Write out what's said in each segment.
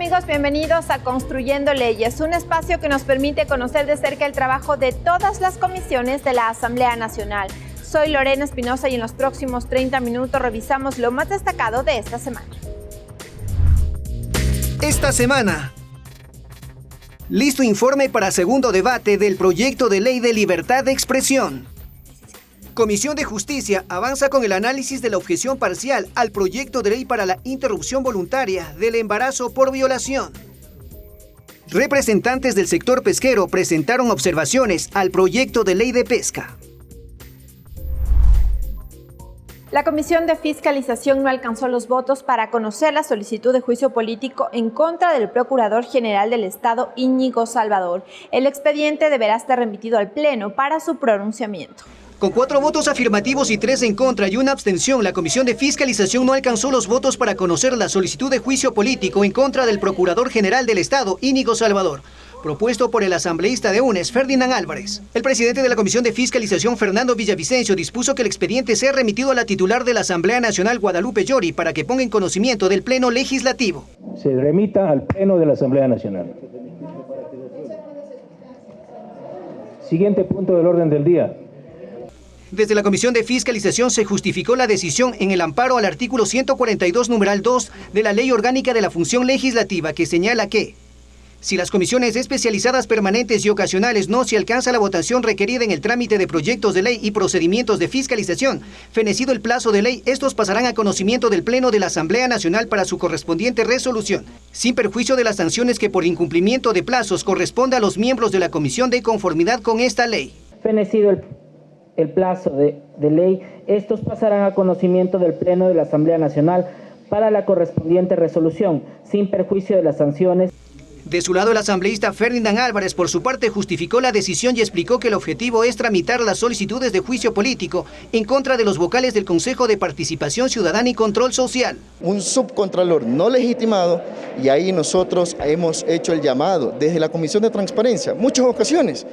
amigos? Bienvenidos a Construyendo Leyes, un espacio que nos permite conocer de cerca el trabajo de todas las comisiones de la Asamblea Nacional. Soy Lorena Espinosa y en los próximos 30 minutos revisamos lo más destacado de esta semana. Esta semana, listo informe para segundo debate del proyecto de ley de libertad de expresión. Comisión de Justicia avanza con el análisis de la objeción parcial al proyecto de ley para la interrupción voluntaria del embarazo por violación. Representantes del sector pesquero presentaron observaciones al proyecto de ley de pesca. La Comisión de Fiscalización no alcanzó los votos para conocer la solicitud de juicio político en contra del Procurador General del Estado, Íñigo Salvador. El expediente deberá estar remitido al Pleno para su pronunciamiento. Con 4 votos afirmativos y 3 en contra y una abstención, la Comisión de Fiscalización no alcanzó los votos para conocer la solicitud de juicio político en contra del Procurador General del Estado, Íñigo Salvador, propuesto por el asambleísta de UNES, Ferdinand Álvarez. El presidente de la Comisión de Fiscalización, Fernando Villavicencio, dispuso que el expediente sea remitido a la titular de la Asamblea Nacional, Guadalupe Llori, para que ponga en conocimiento del Pleno Legislativo. Se remita al Pleno de la Asamblea Nacional. Siguiente punto del orden del día. Desde la Comisión de Fiscalización se justificó la decisión en el amparo al artículo 142, numeral 2 de la Ley Orgánica de la Función Legislativa, que señala que si las comisiones especializadas permanentes y ocasionales no se alcanza la votación requerida en el trámite de proyectos de ley y procedimientos de fiscalización, fenecido el plazo de ley, estos pasarán a conocimiento del Pleno de la Asamblea Nacional para su correspondiente resolución, sin perjuicio de las sanciones que por incumplimiento de plazos corresponda a los miembros de la comisión de conformidad con esta ley. Fenecido el plazo de ley, estos pasarán a conocimiento del Pleno de la Asamblea Nacional para la correspondiente resolución, sin perjuicio de las sanciones. De su lado, el asambleísta Ferdinand Álvarez, por su parte, justificó la decisión y explicó que el objetivo es tramitar las solicitudes de juicio político en contra de los vocales del Consejo de Participación Ciudadana y Control Social. Un subcontralor no legitimado, y ahí nosotros hemos hecho el llamado desde la Comisión de Transparencia, muchas ocasiones,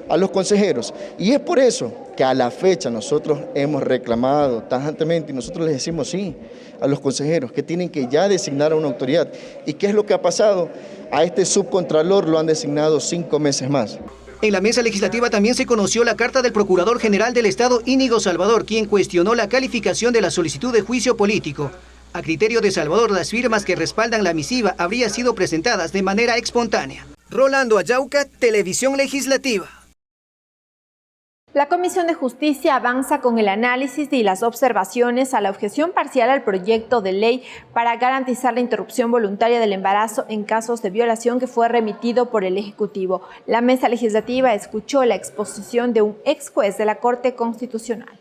a los consejeros. Y es por eso que a la fecha nosotros hemos reclamado tajantemente y nosotros les decimos sí a los consejeros que tienen que ya designar a una autoridad. ¿Y qué es lo que ha pasado? A este subcontralor lo han designado 5 meses más. En la mesa legislativa también se conoció la carta del Procurador General del Estado, Íñigo Salvador, quien cuestionó la calificación de la solicitud de juicio político. A criterio de Salvador, las firmas que respaldan la misiva habrían sido presentadas de manera espontánea. Rolando Ayauca, Televisión Legislativa. La Comisión de Justicia avanza con el análisis y las observaciones a la objeción parcial al proyecto de ley para garantizar la interrupción voluntaria del embarazo en casos de violación que fue remitido por el Ejecutivo. La mesa legislativa escuchó la exposición de un ex juez de la Corte Constitucional.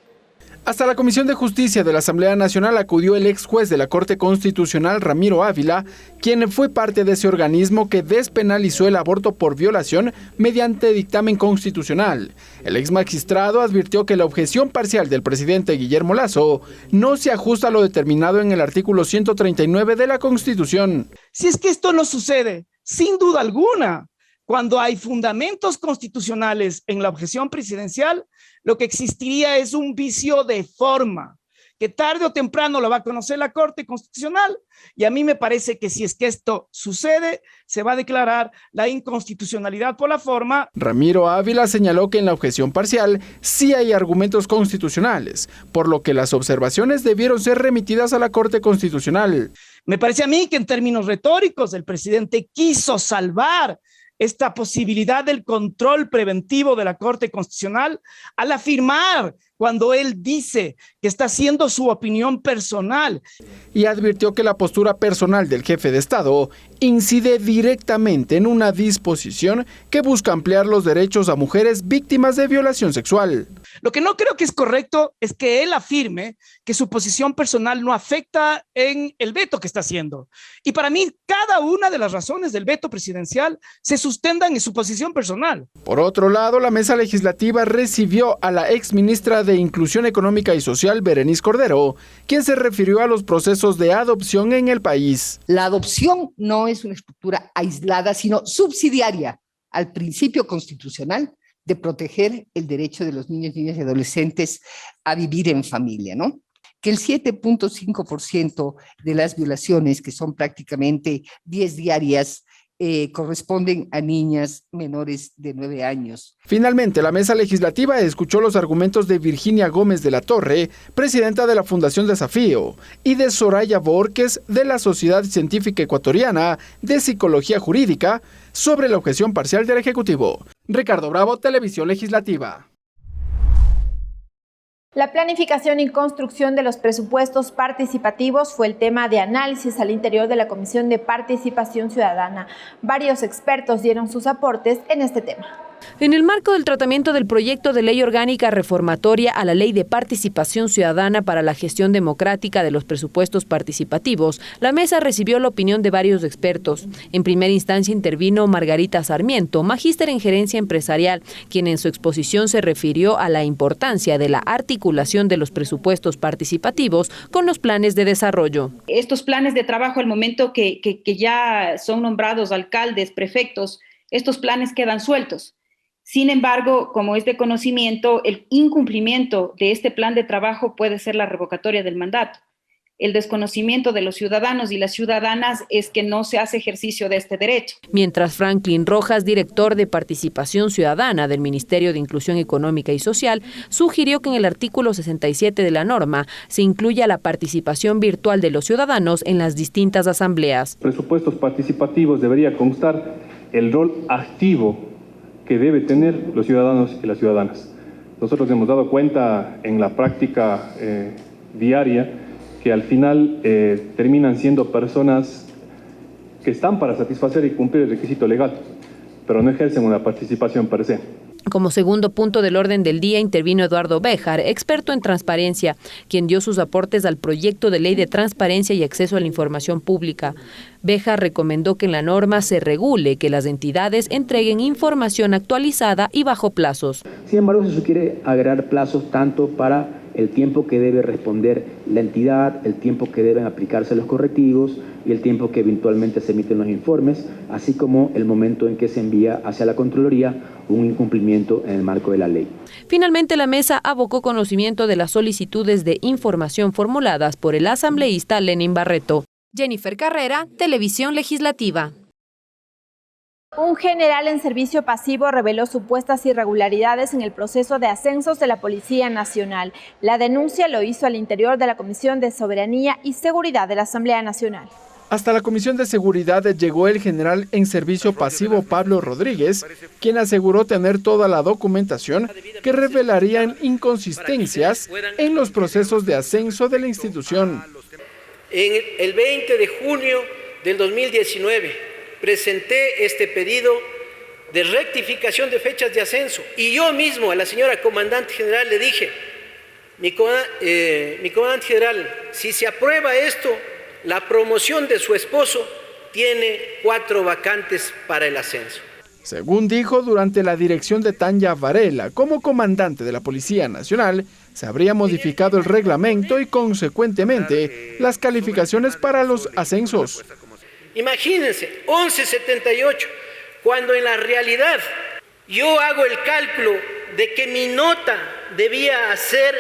Hasta la Comisión de Justicia de la Asamblea Nacional acudió el ex juez de la Corte Constitucional, Ramiro Ávila, quien fue parte de ese organismo que despenalizó el aborto por violación mediante dictamen constitucional. El ex magistrado advirtió que la objeción parcial del presidente Guillermo Lasso no se ajusta a lo determinado en el artículo 139 de la Constitución. Si es que esto no sucede, sin duda alguna, cuando hay fundamentos constitucionales en la objeción presidencial, lo que existiría es un vicio de forma, que tarde o temprano lo va a conocer la Corte Constitucional, y a mí me parece que si es que esto sucede, se va a declarar la inconstitucionalidad por la forma. Ramiro Ávila señaló que en la objeción parcial sí hay argumentos constitucionales, por lo que las observaciones debieron ser remitidas a la Corte Constitucional. Me parece a mí que en términos retóricos el presidente quiso salvar esta posibilidad del control preventivo de la Corte Constitucional al afirmar cuando él dice que está haciendo su opinión personal. Y advirtió que la postura personal del jefe de Estado incide directamente en una disposición que busca ampliar los derechos a mujeres víctimas de violación sexual. Lo que no creo que es correcto es que él afirme que su posición personal no afecta en el veto que está haciendo. Y para mí, cada una de las razones del veto presidencial se sustentan en su posición personal. Por otro lado, la mesa legislativa recibió a la exministra de Inclusión Económica y Social, Berenice Cordero, quien se refirió a los procesos de adopción en el país. La adopción no es una estructura aislada, sino subsidiaria al principio constitucional de proteger el derecho de los niños, niñas y adolescentes a vivir en familia, ¿no? que el 7.5% de las violaciones, que son prácticamente 10 diarias, corresponden a niñas menores de 9 años. Finalmente, la mesa legislativa escuchó los argumentos de Virginia Gómez de la Torre, presidenta de la Fundación Desafío, y de Soraya Borges, de la Sociedad Científica Ecuatoriana de Psicología Jurídica, sobre la objeción parcial del Ejecutivo. Ricardo Bravo, Televisión Legislativa. La planificación y construcción de los presupuestos participativos fue el tema de análisis al interior de la Comisión de Participación Ciudadana. Varios expertos dieron sus aportes en este tema. En el marco del tratamiento del proyecto de ley orgánica reformatoria a la Ley de Participación Ciudadana para la Gestión Democrática de los Presupuestos Participativos, la mesa recibió la opinión de varios expertos. En primera instancia intervino Margarita Sarmiento, magíster en gerencia empresarial, quien en su exposición se refirió a la importancia de la articulación de los presupuestos participativos con los planes de desarrollo. Estos planes de trabajo, al momento que ya son nombrados alcaldes, prefectos, estos planes quedan sueltos. Sin embargo, como es de conocimiento, el incumplimiento de este plan de trabajo puede ser la revocatoria del mandato. El desconocimiento de los ciudadanos y las ciudadanas es que no se hace ejercicio de este derecho. Mientras Franklin Rojas, director de Participación Ciudadana del Ministerio de Inclusión Económica y Social, sugirió que en el artículo 67 de la norma se incluya la participación virtual de los ciudadanos en las distintas asambleas. Presupuestos participativos debería constar el rol activo que debe tener los ciudadanos y las ciudadanas. Nosotros hemos dado cuenta en la práctica diaria que al final terminan siendo personas que están para satisfacer y cumplir el requisito legal, pero no ejercen una participación per se. Como segundo punto del orden del día intervino Eduardo Béjar, experto en transparencia, quien dio sus aportes al proyecto de ley de transparencia y acceso a la información pública. Béjar recomendó que en la norma se regule que las entidades entreguen información actualizada y bajo plazos. Sin embargo, se sugiere agregar plazos tanto para el tiempo que debe responder la entidad, el tiempo que deben aplicarse los correctivos y el tiempo que eventualmente se emiten los informes, así como el momento en que se envía hacia la Contraloría un incumplimiento en el marco de la ley. Finalmente, la mesa abocó conocimiento de las solicitudes de información formuladas por el asambleísta Lenin Barreto. Jennifer Carrera, Televisión Legislativa. Un general en servicio pasivo reveló supuestas irregularidades en el proceso de ascensos de la Policía Nacional. La denuncia lo hizo al interior de la Comisión de Soberanía y Seguridad de la Asamblea Nacional. Hasta la Comisión de Seguridad llegó el general en servicio pasivo Pablo Rodríguez, quien aseguró tener toda la documentación que revelarían inconsistencias en los procesos de ascenso de la institución. En el 20 de junio del 2019 presenté este pedido de rectificación de fechas de ascenso y yo mismo a la señora comandante general le dije, mi comandante general, si se aprueba esto, la promoción de su esposo tiene 4 vacantes para el ascenso. Según dijo, durante la dirección de Tania Varela como comandante de la Policía Nacional, se habría modificado el reglamento y consecuentemente las calificaciones para los ascensos. Imagínense, 1178, cuando en la realidad yo hago el cálculo de que mi nota debía ser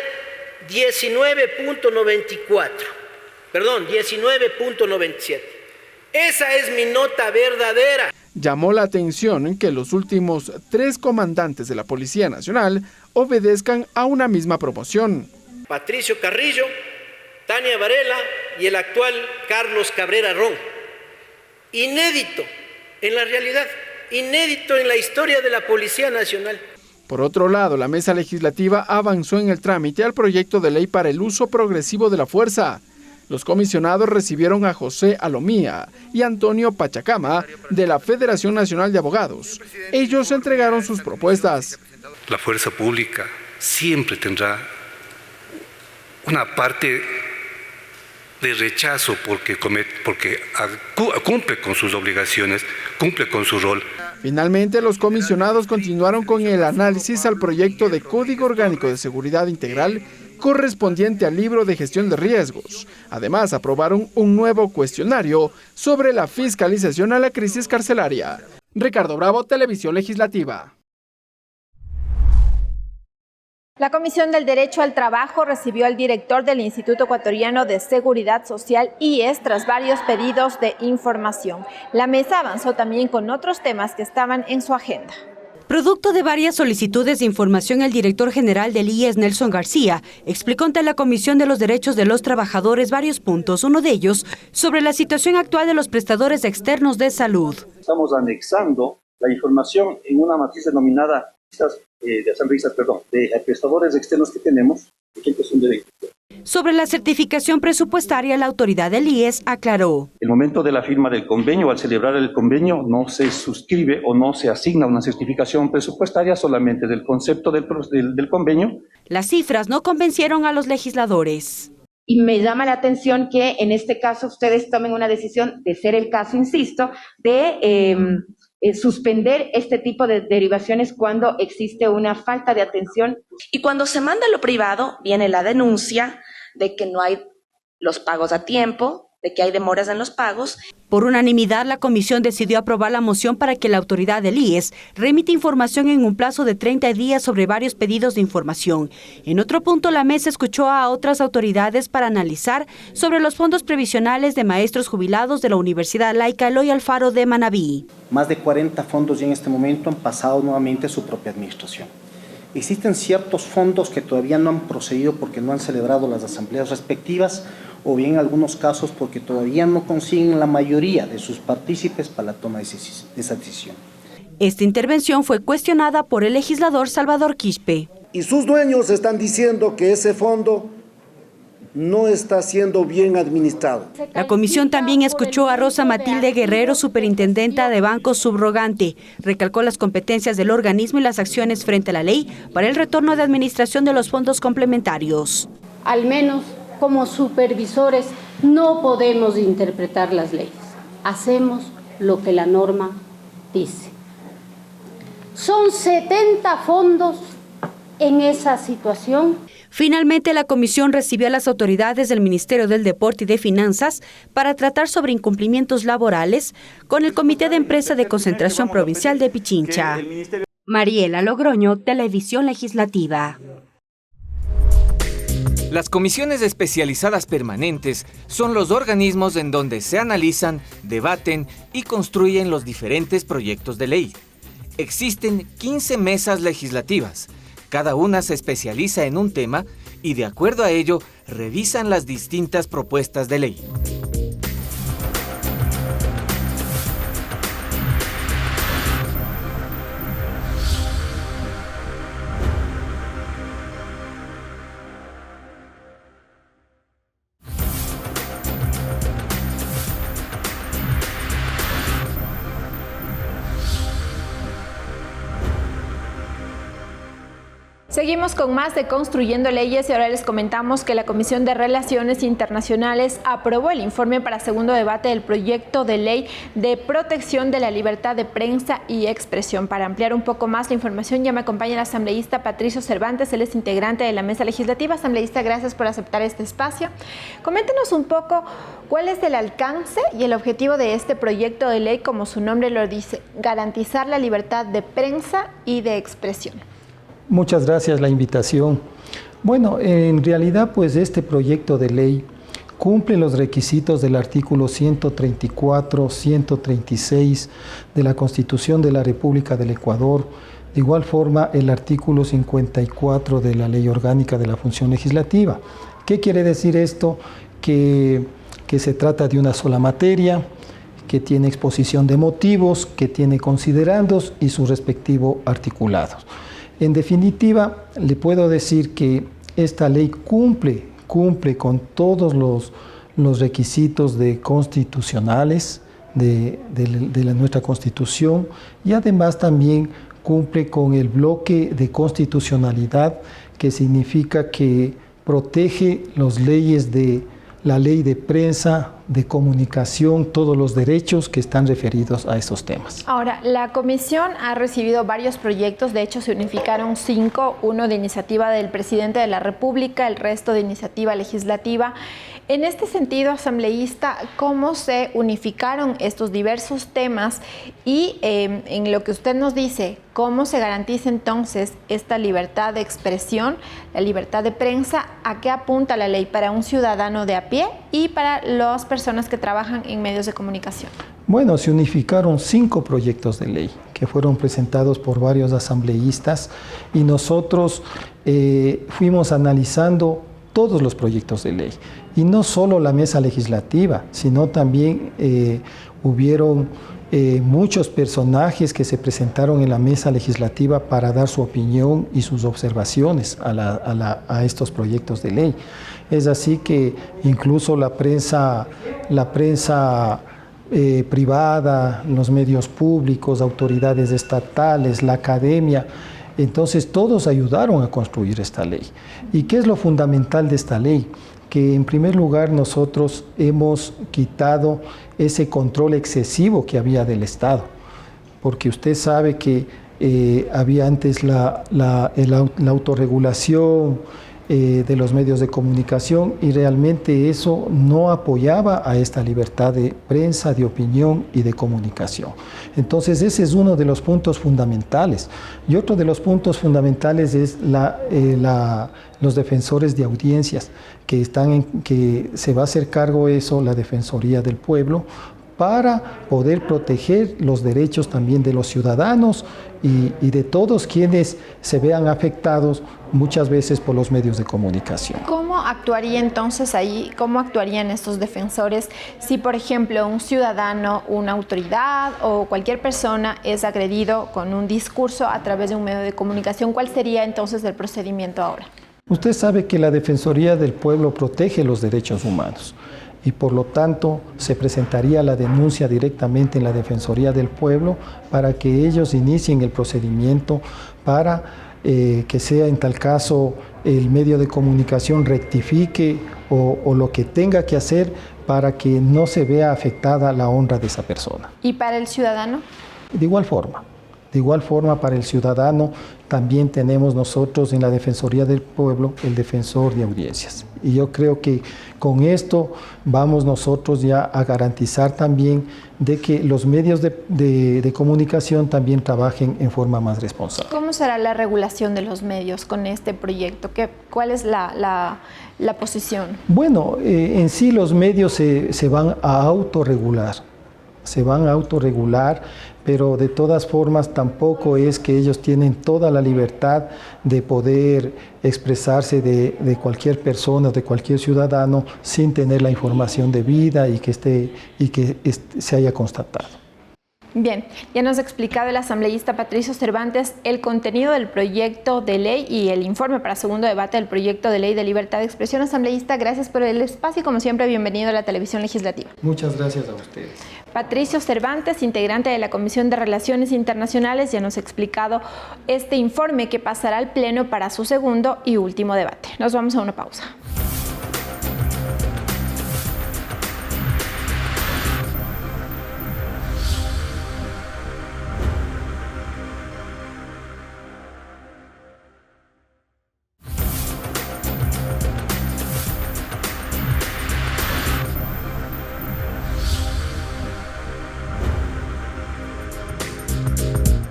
19.97. Esa es mi nota verdadera. Llamó la atención que los últimos 3 comandantes de la Policía Nacional obedezcan a una misma promoción. Patricio Carrillo, Tania Varela y el actual Carlos Cabrera Ron. Inédito en la realidad, inédito en la historia de la Policía Nacional. Por otro lado, la mesa legislativa avanzó en el trámite al proyecto de ley para el uso progresivo de la fuerza. Los comisionados recibieron a José Alomía y Antonio Pachacama de la Federación Nacional de Abogados. Ellos entregaron sus propuestas. La fuerza pública siempre tendrá una parte de rechazo porque cumple con sus obligaciones, cumple con su rol. Finalmente, los comisionados continuaron con el análisis al proyecto de Código Orgánico de Seguridad Integral correspondiente al libro de gestión de riesgos. Además, aprobaron un nuevo cuestionario sobre la fiscalización a la crisis carcelaria. Ricardo Bravo, Televisión Legislativa. La Comisión del Derecho al Trabajo recibió al director del Instituto Ecuatoriano de Seguridad Social, IES, tras varios pedidos de información. La mesa avanzó también con otros temas que estaban en su agenda. Producto de varias solicitudes de información, el director general del IES, Nelson García, explicó ante la Comisión de los Derechos de los Trabajadores varios puntos, uno de ellos sobre la situación actual de los prestadores externos de salud. Estamos anexando la información en una matriz denominada de prestadores externos que tenemos, que son de 20. Sobre la certificación presupuestaria, la autoridad del IES aclaró. El momento de la firma del convenio, al celebrar el convenio, no se suscribe o no se asigna una certificación presupuestaria, solamente del concepto del convenio. Las cifras no convencieron a los legisladores. Y me llama la atención que en este caso ustedes tomen una decisión, de ser el caso, insisto, de suspender este tipo de derivaciones cuando existe una falta de atención. Y cuando se manda a lo privado, viene la denuncia de que no hay los pagos a tiempo, de que hay demoras en los pagos. Por unanimidad, la comisión decidió aprobar la moción para que la autoridad del IES remita información en un plazo de 30 días sobre varios pedidos de información. En otro punto, la mesa escuchó a otras autoridades para analizar sobre los fondos previsionales de maestros jubilados de la Universidad Laica Eloy Alfaro de Manabí. Más de 40 fondos ya en este momento han pasado nuevamente a su propia administración. Existen ciertos fondos que todavía no han procedido porque no han celebrado las asambleas respectivas, o bien en algunos casos porque todavía no consiguen la mayoría de sus partícipes para la toma de esa decisión. Esta intervención fue cuestionada por el legislador Salvador Quispe. Y sus dueños están diciendo que ese fondo no está siendo bien administrado. La comisión también escuchó a Rosa Matilde Guerrero, superintendenta de Banco Subrogante. Recalcó las competencias del organismo y las acciones frente a la ley para el retorno de administración de los fondos complementarios. Al menos como supervisores no podemos interpretar las leyes. Hacemos lo que la norma dice. Son 70 fondos en esa situación. Finalmente, la comisión recibió a las autoridades del Ministerio del Deporte y de Finanzas para tratar sobre incumplimientos laborales con el Comité de Empresa de Concentración Provincial de Pichincha. Mariela Logroño, Televisión Legislativa. Las comisiones especializadas permanentes son los organismos en donde se analizan, debaten y construyen los diferentes proyectos de ley. Existen 15 mesas legislativas. Cada una se especializa en un tema y de acuerdo a ello revisan las distintas propuestas de ley. Seguimos con más de Construyendo Leyes y ahora les comentamos que la Comisión de Relaciones Internacionales aprobó el informe para segundo debate del proyecto de ley de protección de la libertad de prensa y expresión. Para ampliar un poco más la información ya me acompaña el asambleísta Patricio Cervantes, él es integrante de la mesa legislativa. Asambleísta, gracias por aceptar este espacio. Coméntenos un poco cuál es el alcance y el objetivo de este proyecto de ley, como su nombre lo dice, garantizar la libertad de prensa y de expresión. Muchas gracias la invitación. Bueno, en realidad pues este proyecto de ley cumple los requisitos del artículo 134, 136 de la Constitución de la República del Ecuador. De igual forma el artículo 54 de la Ley Orgánica de la Función Legislativa. ¿Qué quiere decir esto? Que se trata de una sola materia, que tiene exposición de motivos, que tiene considerandos y sus respectivos articulados. En definitiva, le puedo decir que esta ley cumple con todos los requisitos constitucionales de nuestra Constitución y además también cumple con el bloque de constitucionalidad, que significa que protege las leyes de la ley de prensa, de comunicación, todos los derechos que están referidos a estos temas. Ahora, la comisión ha recibido varios proyectos, de hecho se unificaron 5, uno de iniciativa del presidente de la República, el resto de iniciativa legislativa. En este sentido, asambleísta, ¿cómo se unificaron estos diversos temas? Y en lo que usted nos dice, ¿cómo se garantiza entonces esta libertad de expresión, la libertad de prensa? ¿A qué apunta la ley para un ciudadano de a pie y para las personas que trabajan en medios de comunicación? Bueno, se unificaron 5 proyectos de ley que fueron presentados por varios asambleístas y nosotros fuimos analizando todos los proyectos de ley. Y no solo la mesa legislativa, sino también hubieron muchos personajes que se presentaron en la mesa legislativa para dar su opinión y sus observaciones a estos proyectos de ley. Es así que incluso la prensa privada, los medios públicos, autoridades estatales, la academia, entonces todos ayudaron a construir esta ley. ¿Y qué es lo fundamental de esta ley? Que en primer lugar nosotros hemos quitado ese control excesivo que había del Estado, porque usted sabe que había antes la autorregulación de los medios de comunicación y realmente eso no apoyaba a esta libertad de prensa, de opinión y de comunicación. Entonces ese es uno de los puntos fundamentales. Y otro de los puntos fundamentales es los defensores de audiencias, que se va a hacer cargo eso, la Defensoría del Pueblo, para poder proteger los derechos también de los ciudadanos y de todos quienes se vean afectados muchas veces por los medios de comunicación. ¿Cómo actuaría entonces ahí, cómo actuarían estos defensores si, por ejemplo, un ciudadano, una autoridad o cualquier persona es agredido con un discurso a través de un medio de comunicación? ¿Cuál sería entonces el procedimiento ahora? Usted sabe que la Defensoría del Pueblo protege los derechos humanos y por lo tanto se presentaría la denuncia directamente en la Defensoría del Pueblo para que ellos inicien el procedimiento para que sea en tal caso el medio de comunicación rectifique o lo que tenga que hacer para que no se vea afectada la honra de esa persona. ¿Y para el ciudadano? De igual forma para el ciudadano también tenemos nosotros en la Defensoría del Pueblo el defensor de audiencias. Y yo creo que con esto vamos nosotros ya a garantizar también de que los medios de comunicación también trabajen en forma más responsable. ¿Cómo será la regulación de los medios con este proyecto? ¿Cuál es la posición? Bueno, en sí los medios se van a autorregular. Pero de todas formas tampoco es que ellos tienen toda la libertad de poder expresarse de cualquier persona, de cualquier ciudadano, sin tener la información debida y que se haya constatado. Bien, ya nos ha explicado el asambleísta Patricio Cervantes el contenido del proyecto de ley y el informe para segundo debate del proyecto de ley de libertad de expresión. Asambleísta, gracias por el espacio y como siempre bienvenido a la televisión legislativa. Muchas gracias a ustedes. Patricio Cervantes, integrante de la Comisión de Relaciones Internacionales, ya nos ha explicado este informe que pasará al Pleno para su segundo y último debate. Nos vamos a una pausa.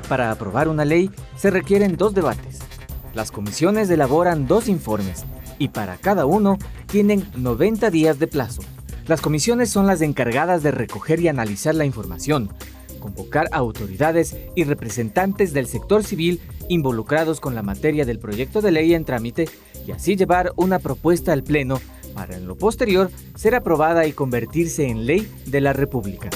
Para aprobar una ley se requieren 2 debates. Las comisiones elaboran 2 informes y para cada uno tienen 90 días de plazo. Las comisiones son las encargadas de recoger y analizar la información, convocar a autoridades y representantes del sector civil involucrados con la materia del proyecto de ley en trámite y así llevar una propuesta al Pleno para en lo posterior ser aprobada y convertirse en ley de la República.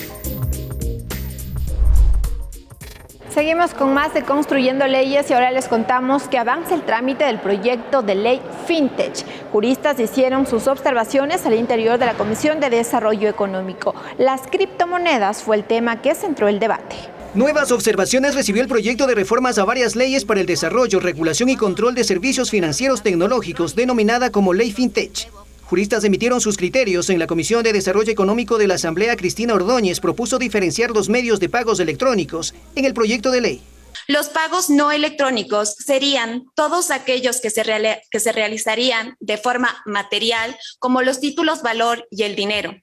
Seguimos con más de Construyendo Leyes y ahora les contamos que avanza el trámite del proyecto de ley FinTech. Juristas hicieron sus observaciones al interior de la Comisión de Desarrollo Económico. Las criptomonedas fue el tema que centró el debate. Nuevas observaciones recibió el proyecto de reformas a varias leyes para el desarrollo, regulación y control de servicios financieros tecnológicos, denominada como Ley FinTech. Juristas emitieron sus criterios. En la Comisión de Desarrollo Económico de la Asamblea, Cristina Ordóñez propuso diferenciar los medios de pagos electrónicos en el proyecto de ley. Los pagos no electrónicos serían todos aquellos que se realizarían de forma material, como los títulos valor y el dinero,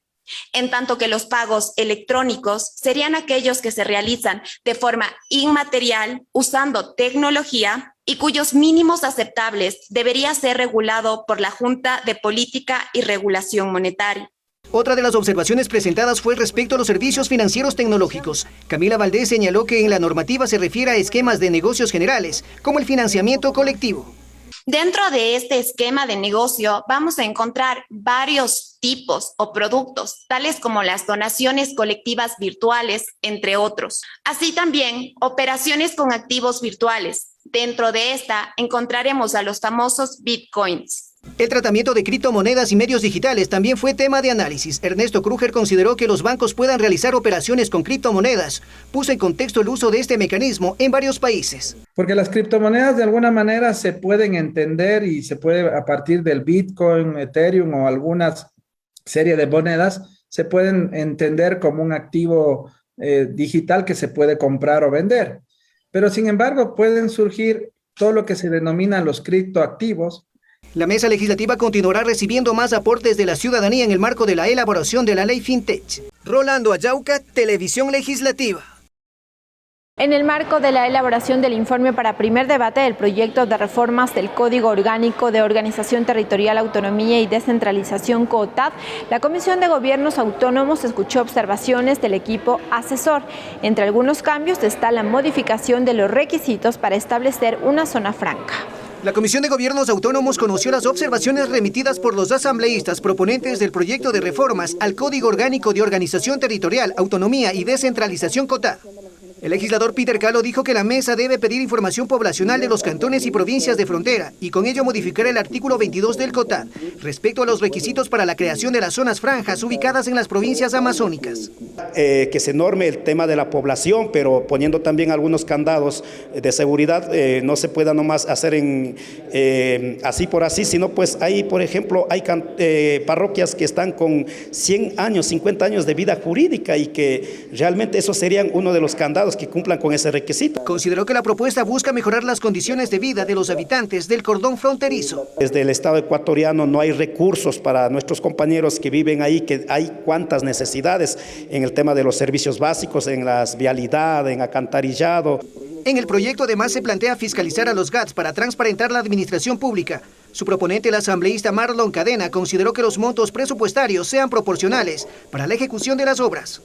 en tanto que los pagos electrónicos serían aquellos que se realizan de forma inmaterial usando tecnología y cuyos mínimos aceptables debería ser regulado por la Junta de Política y Regulación Monetaria. Otra de las observaciones presentadas fue respecto a los servicios financieros tecnológicos. Camila Valdés señaló que en la normativa se refiere a esquemas de negocios generales, como el financiamiento colectivo. Dentro de este esquema de negocio vamos a encontrar varios tipos o productos, tales como las donaciones colectivas virtuales, entre otros. Así también, operaciones con activos virtuales. Dentro de esta encontraremos a los famosos bitcoins. El tratamiento de criptomonedas y medios digitales también fue tema de análisis. Ernesto Kruger consideró que los bancos puedan realizar operaciones con criptomonedas. Puso en contexto el uso de este mecanismo en varios países. Porque las criptomonedas de alguna manera se pueden entender y se puede a partir del Bitcoin, Ethereum o algunas serie de monedas, se pueden entender como un activo digital que se puede comprar o vender. Pero sin embargo pueden surgir todo lo que se denomina los criptoactivos. La mesa legislativa continuará recibiendo más aportes de la ciudadanía en el marco de la elaboración de la ley FinTech. Rolando Ayauca, Televisión Legislativa. En el marco de la elaboración del informe para primer debate del proyecto de reformas del Código Orgánico de Organización Territorial, Autonomía y Descentralización COTAD, la Comisión de Gobiernos Autónomos escuchó observaciones del equipo asesor. Entre algunos cambios está la modificación de los requisitos para establecer una zona franca. La Comisión de Gobiernos Autónomos conoció las observaciones remitidas por los asambleístas proponentes del proyecto de reformas al Código Orgánico de Organización Territorial, Autonomía y Descentralización COTAD. El legislador Peter Calo dijo que la mesa debe pedir información poblacional de los cantones y provincias de frontera y con ello modificar el artículo 22 del COTAD respecto a los requisitos para la creación de las zonas franjas ubicadas en las provincias amazónicas. Que se norme el tema de la población, pero poniendo también algunos candados de seguridad, no se pueda nomás hacer así por así, sino pues hay, por ejemplo, hay parroquias que están con 100 años, 50 años de vida jurídica y que realmente esos serían uno de los candados que cumplan con ese requisito. Consideró que la propuesta busca mejorar las condiciones de vida de los habitantes del cordón fronterizo. Desde el Estado ecuatoriano no hay recursos para nuestros compañeros que viven ahí, que hay cuantas necesidades en el tema de los servicios básicos, en las vialidad, en alcantarillado. En el proyecto además se plantea fiscalizar a los GATS para transparentar la administración pública. Su proponente, el asambleísta Marlon Cadena, consideró que los montos presupuestarios sean proporcionales para la ejecución de las obras.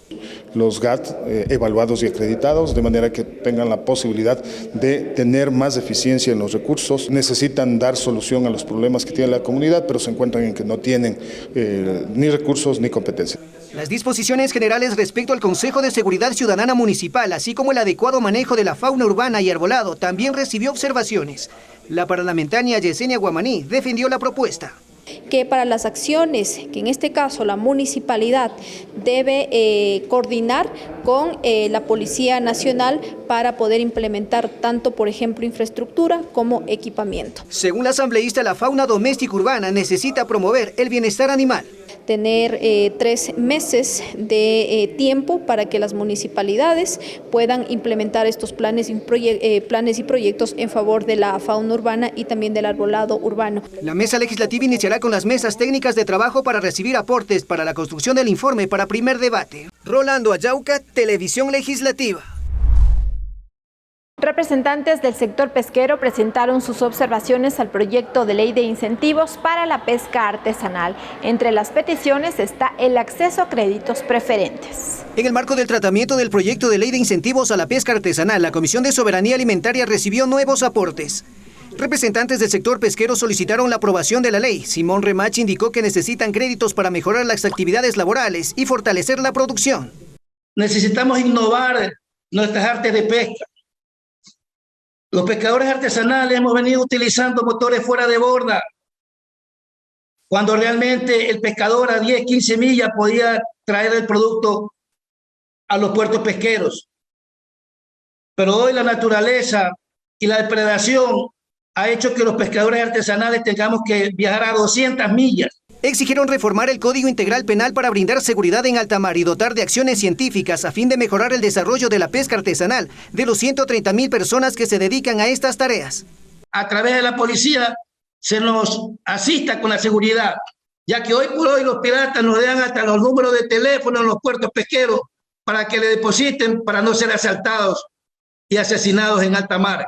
Los GAT evaluados y acreditados, de manera que tengan la posibilidad de tener más eficiencia en los recursos. Necesitan dar solución a los problemas que tiene la comunidad, pero se encuentran en que no tienen ni recursos ni competencia. Las disposiciones generales respecto al Consejo de Seguridad Ciudadana Municipal, así como el adecuado manejo de la fauna urbana y arbolado, también recibió observaciones. La parlamentaria Yesenia Guamaní defendió la propuesta. Que para las acciones que en este caso la municipalidad debe coordinar con la Policía Nacional para poder implementar tanto, por ejemplo, infraestructura como equipamiento. Según la asambleísta, la fauna doméstica urbana necesita promover el bienestar animal. Tener 3 meses de tiempo para que las municipalidades puedan implementar estos planes y proyectos en favor de la fauna urbana y también del arbolado urbano. La mesa legislativa iniciará con las mesas técnicas de trabajo para recibir aportes para la construcción del informe para primer debate. Rolando Ayauca, Televisión Legislativa. Representantes del sector pesquero presentaron sus observaciones al proyecto de ley de incentivos para la pesca artesanal. Entre las peticiones está el acceso a créditos preferentes. En el marco del tratamiento del proyecto de ley de incentivos a la pesca artesanal, la Comisión de Soberanía Alimentaria recibió nuevos aportes. Representantes del sector pesquero solicitaron la aprobación de la ley. Simón Remach indicó que necesitan créditos para mejorar las actividades laborales y fortalecer la producción. Necesitamos innovar nuestras artes de pesca. Los pescadores artesanales hemos venido utilizando motores fuera de borda, cuando realmente el pescador a 10, 15 millas podía traer el producto a los puertos pesqueros. Pero hoy la naturaleza y la depredación ha hecho que los pescadores artesanales tengamos que viajar a 200 millas. Exigieron reformar el Código Integral Penal para brindar seguridad en alta mar y dotar de acciones científicas a fin de mejorar el desarrollo de la pesca artesanal de los 130.000 personas que se dedican a estas tareas. A través de la policía se nos asista con la seguridad, ya que hoy por hoy los piratas nos dan hasta los números de teléfono en los puertos pesqueros para que le depositen para no ser asaltados y asesinados en alta mar.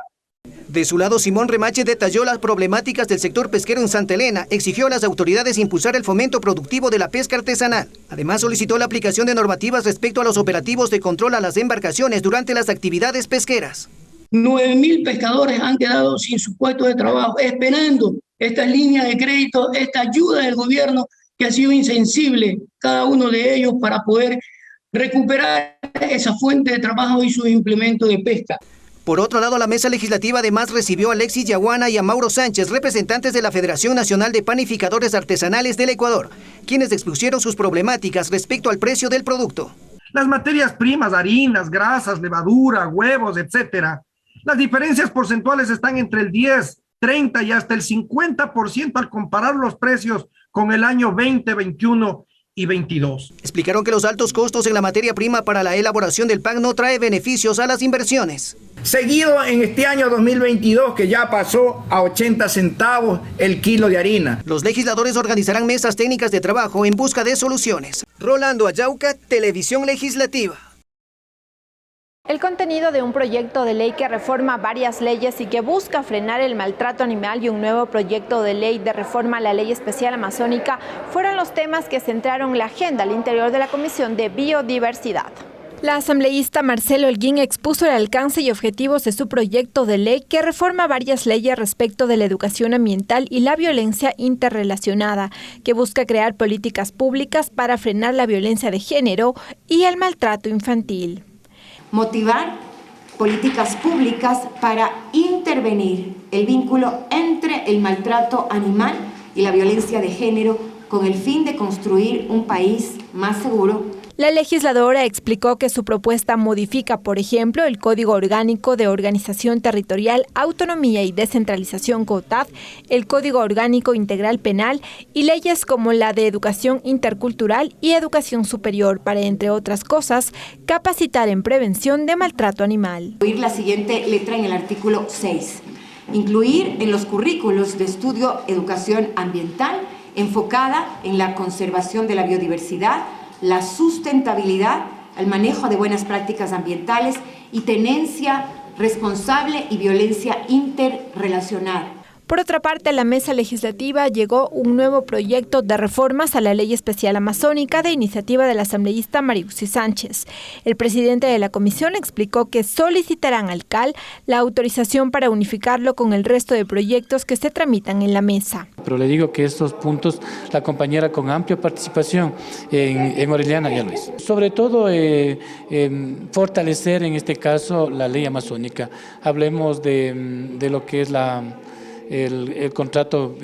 De su lado, Simón Remache detalló las problemáticas del sector pesquero en Santa Elena, exigió a las autoridades impulsar el fomento productivo de la pesca artesanal. Además, solicitó la aplicación de normativas respecto a los operativos de control a las embarcaciones durante las actividades pesqueras. 9.000 pescadores han quedado sin su puesto de trabajo, esperando estas líneas de crédito, esta ayuda del gobierno que ha sido insensible, cada uno de ellos, para poder recuperar esa fuente de trabajo y sus implementos de pesca. Por otro lado, la mesa legislativa además recibió a Alexis Yaguana y a Mauro Sánchez, representantes de la Federación Nacional de Panificadores Artesanales del Ecuador, quienes expusieron sus problemáticas respecto al precio del producto. Las materias primas, harinas, grasas, levadura, huevos, etcétera. Las diferencias porcentuales están entre el 10, 30 y hasta el 50% al comparar los precios con el año 2021 y 22. Explicaron que los altos costos en la materia prima para la elaboración del pan no trae beneficios a las inversiones. Seguido en este año 2022, que ya pasó a 80 centavos el kilo de harina. Los legisladores organizarán mesas técnicas de trabajo en busca de soluciones. Rolando Ayauca, Televisión Legislativa. El contenido de un proyecto de ley que reforma varias leyes y que busca frenar el maltrato animal y un nuevo proyecto de ley de reforma a la Ley Especial Amazónica fueron los temas que centraron la agenda al interior de la Comisión de Biodiversidad. La asambleísta Marcelo Holguín expuso el alcance y objetivos de su proyecto de ley que reforma varias leyes respecto de la educación ambiental y la violencia interrelacionada, que busca crear políticas públicas para frenar la violencia de género y el maltrato infantil. Motivar políticas públicas para intervenir el vínculo entre el maltrato animal y la violencia de género con el fin de construir un país más seguro. La legisladora explicó que su propuesta modifica, por ejemplo, el Código Orgánico de Organización Territorial, Autonomía y Descentralización COTAD, el Código Orgánico Integral Penal y leyes como la de Educación Intercultural y Educación Superior para, entre otras cosas, capacitar en prevención de maltrato animal. Incluir la siguiente letra en el artículo 6. Incluir en los currículos de estudio educación ambiental enfocada en la conservación de la biodiversidad, la sustentabilidad, el manejo de buenas prácticas ambientales y tenencia responsable y violencia interrelacionada. Por otra parte, a la mesa legislativa llegó un nuevo proyecto de reformas a la Ley Especial Amazónica de iniciativa de la asambleísta Mariuxi Sánchez. El presidente de la comisión explicó que solicitarán al CAL la autorización para unificarlo con el resto de proyectos que se tramitan en la mesa. Pero le digo que estos puntos la compañera con amplia participación en Orellana ya lo hizo. Sobre todo fortalecer en este caso la ley amazónica. Hablemos de lo que es el contrato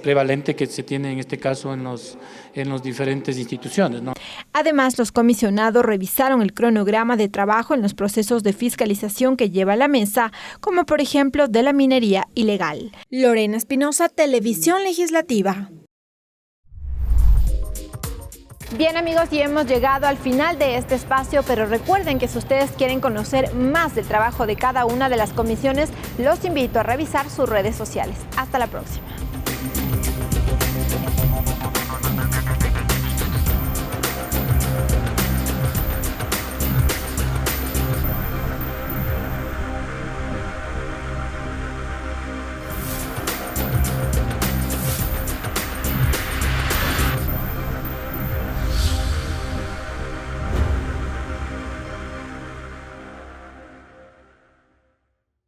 prevalente que se tiene en este caso en las diferentes instituciones, ¿no? Además, los comisionados revisaron el cronograma de trabajo en los procesos de fiscalización que lleva la mesa, como por ejemplo de la minería ilegal. Lorena Espinosa, Televisión Legislativa. Bien amigos, y hemos llegado al final de este espacio, pero recuerden que si ustedes quieren conocer más del trabajo de cada una de las comisiones, los invito a revisar sus redes sociales. Hasta la próxima.